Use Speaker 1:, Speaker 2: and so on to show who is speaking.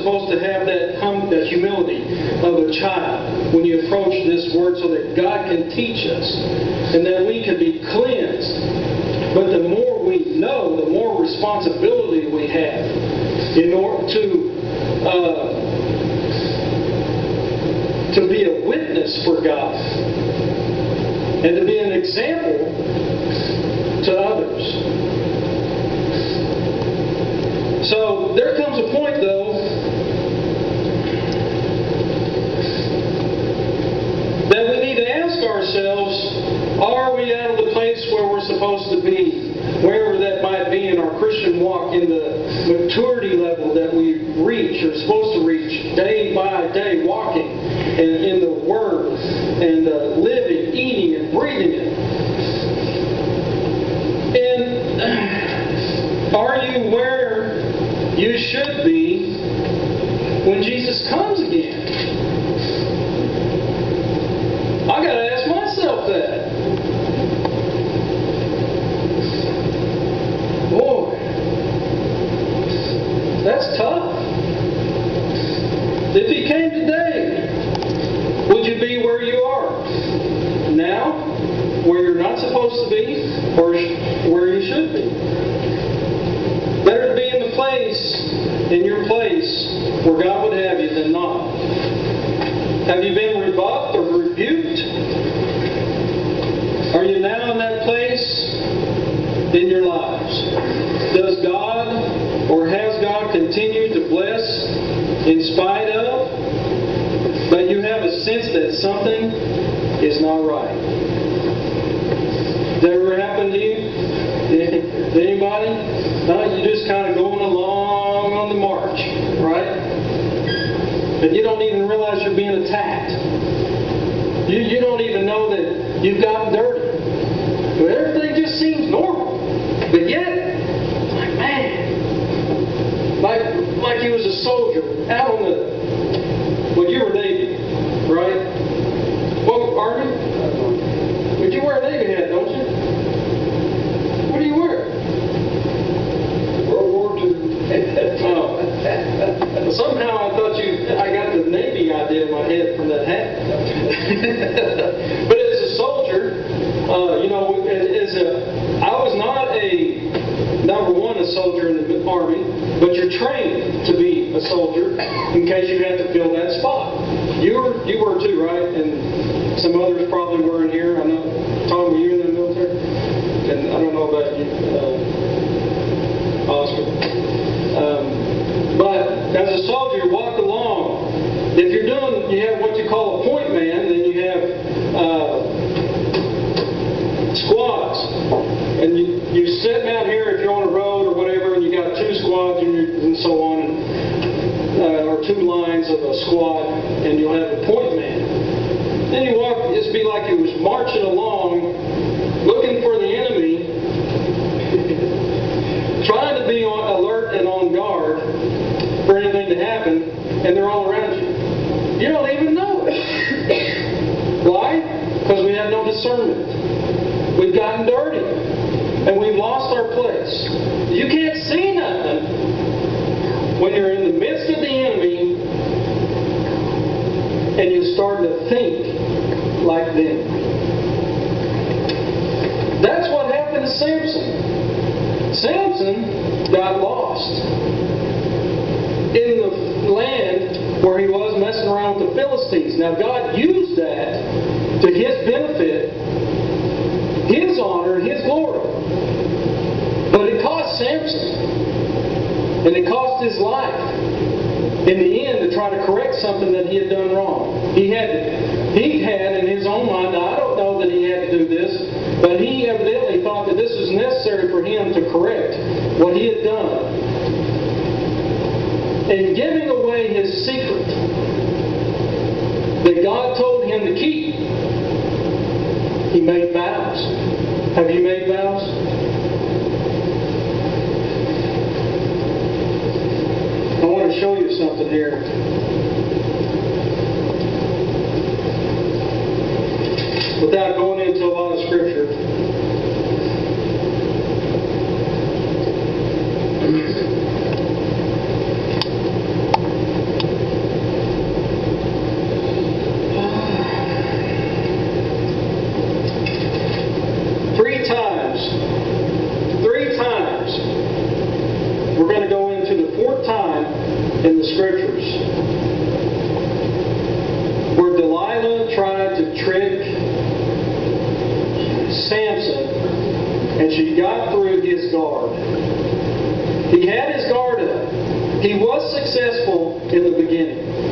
Speaker 1: supposed to have that humility of a child when you approach this Word so that God can teach us and that we can be cleansed. But the more we know, the more responsibility we have in order to be a witness for God and to be an example to others. So there comes a point, though, that we need to ask ourselves, are we out of the place where we're supposed to be? Wherever that might be in our Christian walk, in the maturity level that we reach, or supposed to reach day by day, walking in the Word and living, eating, and breathing it. And are you where you should be when Jesus comes again? I got to ask myself that. Boy, that's tough. If He came today, would you be where you are now, where you're not supposed to be, or where you should be? Better to be in your place where God would have you than not. Have you been rebuffed or rebuked? Are you now in that place in your lives? Does God, or has God continued to bless in spite of, but you have a sense that something is not right? Does that ever happen to you? Anybody? No, you're just kind of going along on the march, right? And you don't even realize you're being attacked. You don't even know that you've gotten dirty. But everything just seems normal. But yet, like, man, like you was a soldier out on the, well, you were Navy, right? Well, Army? But you wear a Navy hat, don't you? What do you wear? World War II. Oh. Somehow I thought I got the Navy idea in my head from that hat. But as a soldier, I was not a soldier in the Army, but you're trained to be a soldier in case you have to fill that spot. You were too, right? And some others probably were in here. I know, Tom, were you in the military? And I don't know about you, Oscar. But as a soldier, you walk along. If you're you have what you call a point man, then you have squads. And you're sitting out here if you're on a road or whatever, and you got two squads and so on, or two lines of a squad, and you'll have a point man. Then you walk, it'd be like you was marching along, looking for the enemy, trying to be alert and on guard for anything to happen, and they're all around you. You don't even know it. Why? Because we have no discernment. We've gotten dirty. And we've lost our place. You can't see nothing when you're in the midst of the enemy and you start to think like them. That's what happened to Samson. Samson got lost in the land where he was messing around with the Philistines. Now God used that to His benefit, His honor, and His glory. But it cost Samson. And it cost his life in the end to try to correct something that he had done wrong. He had in his own mind, I don't know that he had to do this, but he evidently thought that this was necessary for him to correct what he had done. And giving away his secret that God told him to keep, he made vows. Have you made vows? I want to show you something here. Without going into a lot of scripture. guard. He had his guard up. He was successful in the beginning.